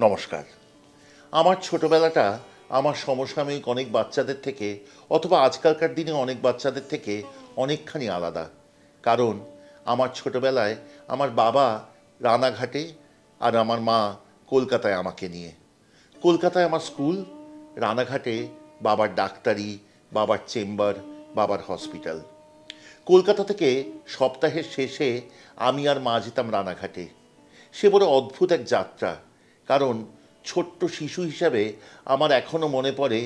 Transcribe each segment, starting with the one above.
নমস্কার। আমার ছোটবেলাটা আমার সমসাময়িক অনেক বাচ্চাদের থেকে অথবা আজকালকার দিনে অনেক বাচ্চাদের থেকে অনেকখানি আলাদা। কারণ আমার ছোটবেলায় আমার বাবা রানাঘাটে আর আমার মা কলকাতায় আমাকে নিয়ে। কলকাতায় আমার স্কুল, রানাঘাটে বাবার ডাক্তারি, বাবার চেম্বার, বাবার হসপিটাল। কলকাতা থেকে সপ্তাহের শেষে আমি আর মা যেতাম রানাঘাটে। সে বড় অদ্ভুত এক যাত্রা, কারণ ছোট্ট শিশু হিসাবে আমার এখনও মনে পড়ে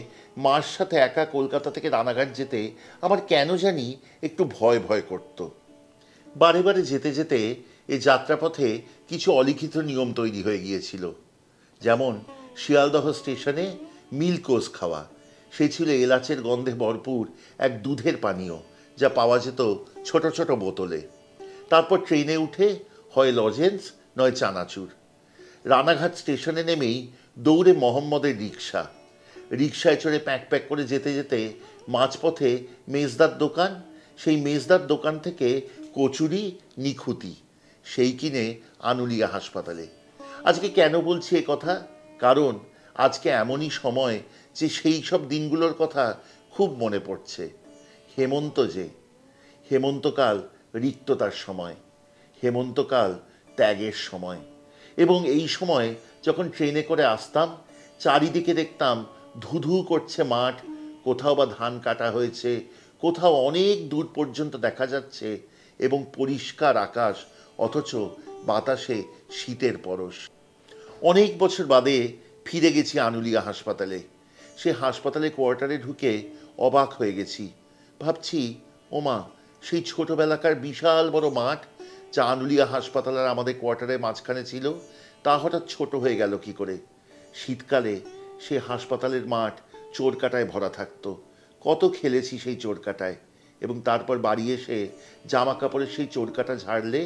মার সাথে একা কলকাতা থেকে রানাঘাট যেতে আমার কেন জানি একটু ভয় ভয় করত। বারে বারে যেতে যেতে এ যাত্রাপথে কিছু অলিখিত নিয়ম তৈরি হয়ে গিয়েছিল। যেমন শিয়ালদহ স্টেশনে মিল্কোস খাওয়া, সে ছিল এলাচের গন্ধে ভরপুর এক দুধের পানীয়, যা পাওয়া যেত ছোট ছোট বোতলে। তারপর ট্রেনে উঠে হয় লজেন্স নয় চানাচুর। রানাঘাট স্টেশনে নেমেই দৌড়ে মোহাম্মদের রিক্সা। রিক্সায় চড়ে প্যাক প্যাক করে যেতে যেতে মাঝপথে মেজদার দোকান, সেই মেজদার দোকান থেকে কচুরি নিখুঁতি, সেই কিনে আনুলিয়া হাসপাতালে। আজকে কেন বলছি এ কথা? কারণ আজকে এমনই সময় যে সেই সব দিনগুলোর কথা খুব মনে পড়ছে। হেমন্তকাল রিক্ততার সময়, হেমন্তকাল ত্যাগের সময়। এবং এই সময় যখন ট্রেনে করে আসতাম, চারিদিকে দেখতাম ধুধু করছে মাঠ, কোথাও বা ধান কাটা হয়েছে, কোথাও অনেক দূর পর্যন্ত দেখা যাচ্ছে, এবং পরিষ্কার আকাশ, অথচ বাতাসে শীতের পরশ। অনেক বছর বাদে ফিরে গেছি আনুলিয়া হাসপাতালে। সে হাসপাতালে কোয়ার্টারে ঢুকে অবাক হয়ে গেছি। ভাবছি, ওমা, সেই ছোটবেলাকার বিশাল বড় মাঠ যা আনুলিয়া হাসপাতাল আর আমাদের কোয়ার্টারের মাঝখানে ছিল, তা হঠাৎ ছোট হয়ে গেল কি করে? শীতকালে সে হাসপাতালের মাঠ চোরকাটায় ভরা থাকতো। কত খেলেছি সেই চোরকাটায়, এবং তারপর বাড়ি এসে জামা কাপড়ের সেই চোরকাটা ঝাড়লে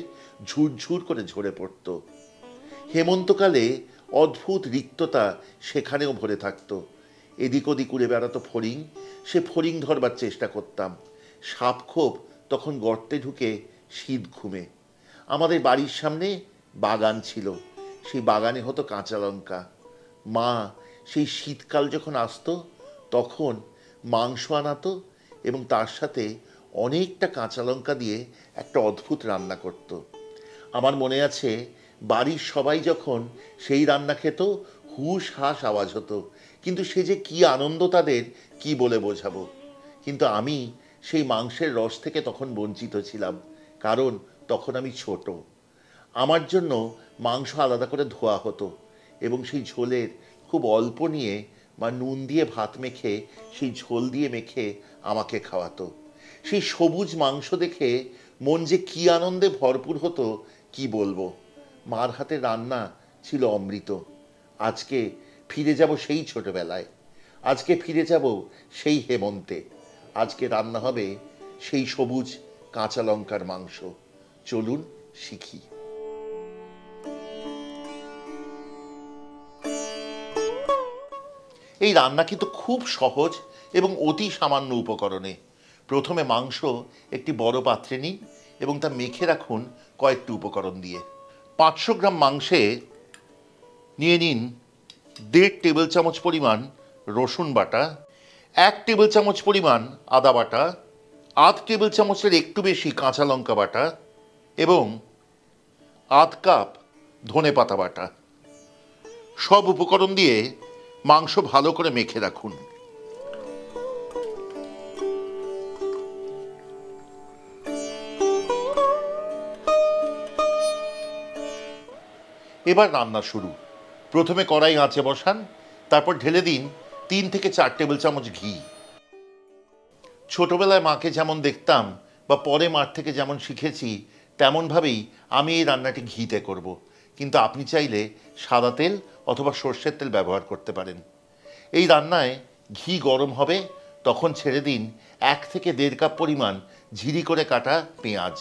ঝুরঝুর করে ঝরে পড়ত। হেমন্তকালে অদ্ভুত রিক্ততা সেখানেও ভরে থাকতো। এদিক ওদিক উড়ে বেড়াতো ফড়িং, সে ফড়িং ধরবার চেষ্টা করতাম। সাপখোপ তখন গর্তে ঢুকে শীত ঘুমে। আমাদের বাড়ির সামনে বাগান ছিল, সেই বাগানে হতো কাঁচা লঙ্কা। মা সেই শীতকাল যখন আসতো তখন মাংস আনাতো, এবং তার সাথে অনেকটা কাঁচা লঙ্কা দিয়ে একটা অদ্ভুত রান্না করত। আমার মনে আছে, বাড়ির সবাই যখন সেই রান্না খেত, হুশ হাস আওয়াজ হতো। কিন্তু সে যে কি আনন্দ তাদের, কি বলে বোঝাবো। কিন্তু আমি সেই মাংসের রস থেকে তখন বঞ্চিত ছিলাম, কারণ তখন আমি ছোট। আমার জন্য মাংস আলাদা করে ধোয়া হতো, এবং সেই ঝোলের খুব অল্প নিয়ে বা নুন দিয়ে ভাত মেখে সেই ঝোল দিয়ে মেখে আমাকে খাওয়াতো। সেই সবুজ মাংস দেখে মন যে কি আনন্দে ভরপুর হতো, কি বলবো। মার হাতে রান্না ছিল অমৃত। আজকে ফিরে যাব সেই ছোটবেলায়, আজকে ফিরে যাব সেই হেমন্তে। আজকে রান্না হবে সেই সবুজ কাঁচা লঙ্কার মাংস। চলুন শিখি। এই রান্না কিন্তু খুব সহজ এবং অতি সামান্য উপকরণে। প্রথমে মাংস একটি বড় পাত্রে নিন এবং তা মেখে রাখুন কয়েকটি উপকরণ দিয়ে। 500 গ্রাম মাংসে নিয়ে নিন 1.5 টেবিল চামচ পরিমাণ রসুন বাটা, 1 টেবিল চামচ পরিমাণ আদা বাটা, 1/2 টেবিল চামচের একটু বেশি কাঁচা লঙ্কা বাটা, এবং 1/2 কাপ ধনে পাতা বাটা। সব উপকরণ দিয়ে মাংস ভালো করে মেখে রাখুন। এবার রান্না শুরু। প্রথমে কড়াই আঁচে বসান, তারপর ঢেলে দিন 3 থেকে 4 টেবিল চামচ ঘি। ছোটবেলায় মাকে যেমন দেখতাম বা পরে মার থেকে যেমন শিখেছি, তেমনভাবেই আমি এই রান্নাটি ঘিতে করব। কিন্তু আপনি চাইলে সাদা তেল অথবা সর্ষের তেল ব্যবহার করতে পারেন। এই রান্নায় ঘি গরম হবে, তখন ছেড়ে দিন 1 থেকে 1.5 কাপ পরিমাণ ঝিরি করে কাটা পেঁয়াজ।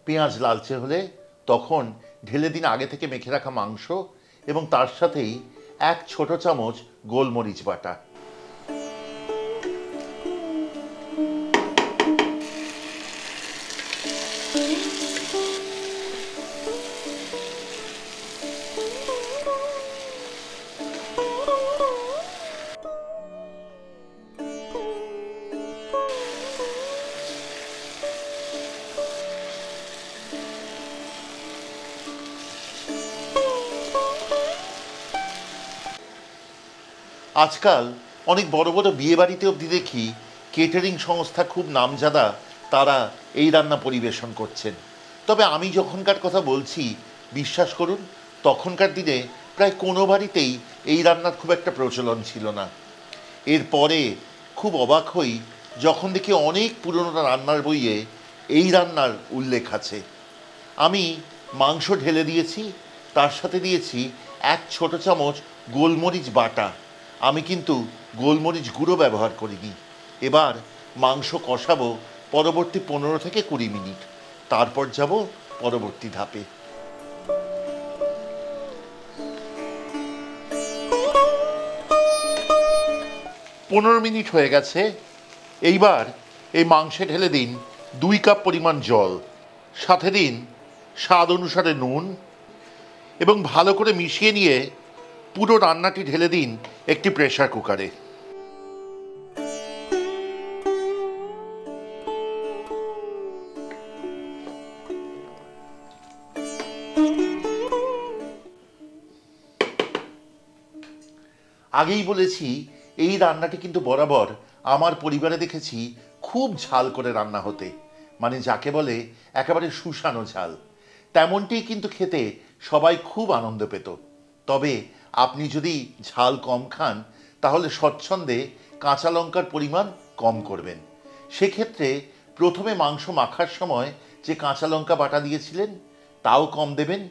পেঁয়াজ লালচে হলে তখন ঢেলে দিন আগে থেকে মেখে রাখা মাংস, এবং তার সাথেই 1 ছোট চামচ গোলমরিচ বাটা। আজকাল অনেক বড় বড় বিয়ে বাড়িতে অবধি দেখি কেটারিং সংস্থা খুব নামজাদা, তারা এই রান্না পরিবেশন করছেন। তবে আমি যখনকার কথা বলছি, বিশ্বাস করুন তখনকার দিনে প্রায় কোনো বাড়িতেই এই রান্নার খুব একটা প্রচলন ছিল না। এরপরে খুব অবাক হই যখন দেখি অনেক পুরনো রান্নার বইয়ে এই রান্নার উল্লেখ আছে। আমি মাংস ঢেলে দিয়েছি, তার সাথে দিয়েছি 1 ছোট চামচ গোলমরিচ বাটা। আমি কিন্তু গোলমরিচ গুঁড়ো ব্যবহার করিনি। এবার মাংস কষাবো পরবর্তী 15 থেকে 20 মিনিট, তারপর যাব পরবর্তী ধাপে। পনেরো মিনিট হয়ে গেছে। এইবার এই মাংসে ঢেলে দিন 2 কাপ পরিমাণ জল, সাথে দিন স্বাদ অনুসারে নুন এবং ভালো করে মিশিয়ে নিয়ে পুরো রান্নাটি ঢেলে দিন একটি প্রেসার কুকারে। আগেই বলেছি এই রান্নাটি কিন্তু বরাবর আমার পরিবারে দেখেছি খুব ঝাল করে রান্না হতে, মানে যাকে বলে একেবারে সুসানো ঝাল। তেমনটি কিন্তু খেতে সবাই খুব আনন্দ পেত। তবে আপনি যদি ঝাল কম খান তাহলে স্বচ্ছন্দে কাঁচা লঙ্কার পরিমাণ কম করবেন। সেক্ষেত্রে প্রথমে মাংস মাখার সময় যে কাঁচা লঙ্কা বাটা দিয়েছিলেন তাও কম দেবেন,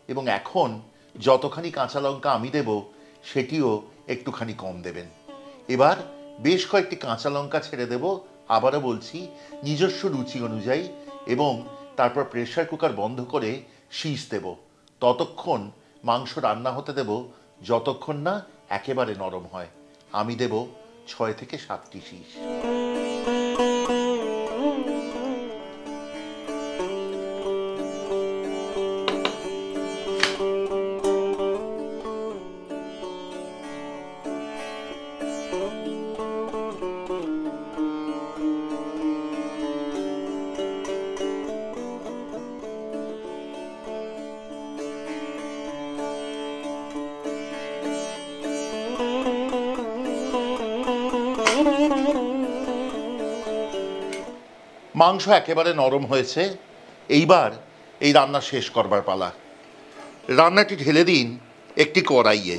এবং এখন যতখানি কাঁচা লঙ্কা আমি দেব সেটিও একটুখানি কম দেবেন। এবার বেশ কয়েকটি কাঁচা লঙ্কা ছেড়ে দেব, আবারও বলছি নিজস্ব রুচি অনুযায়ী, এবং তারপর প্রেসার কুকার বন্ধ করে শীষ দেব। ততক্ষণ মাংস রান্না হতে দেব যতক্ষণ না একেবারে নরম হয়। আমি দেব 6 থেকে 7টি শীষ। মাংস একেবারে নরম হয়েছে। এইবার এই রান্না শেষ করবার পালা। রান্নাটি ঢেলে দিন একটি কড়াইয়ে।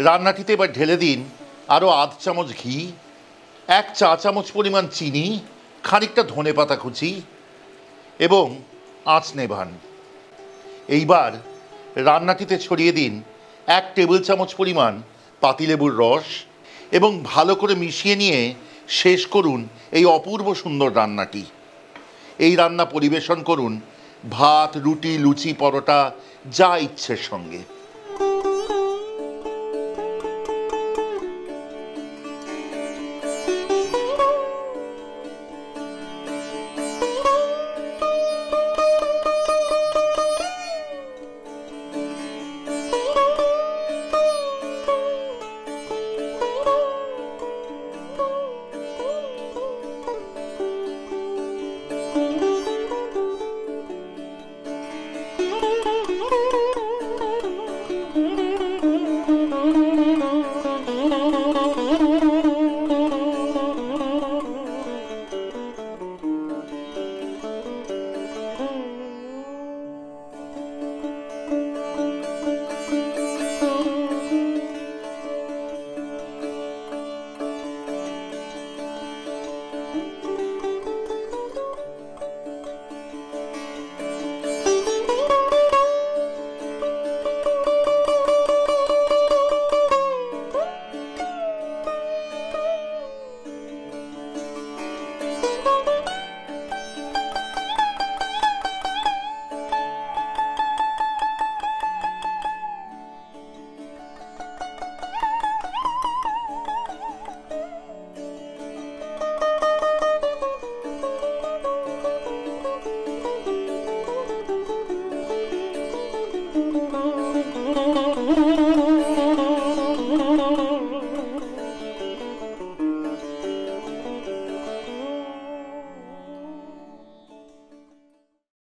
রান্নাটিতে এবার ঢেলে দিন আরও আধ চামচ ঘি, 1 চা চামচ পরিমাণ চিনি, খানিকটা ধনেপাতা কুচি এবং আঁচ নেভান। এইবার রান্নাটিতে ছড়িয়ে দিন 1 টেবিল চামচ পরিমাণ পাতিলেবুর রস এবং ভালো করে মিশিয়ে নিয়ে শেষ করুন এই অপূর্ব সুন্দর রান্নাটি। এই রান্না পরিবেশন করুন ভাত, রুটি, লুচি, পরোটা, যা ইচ্ছের সঙ্গে।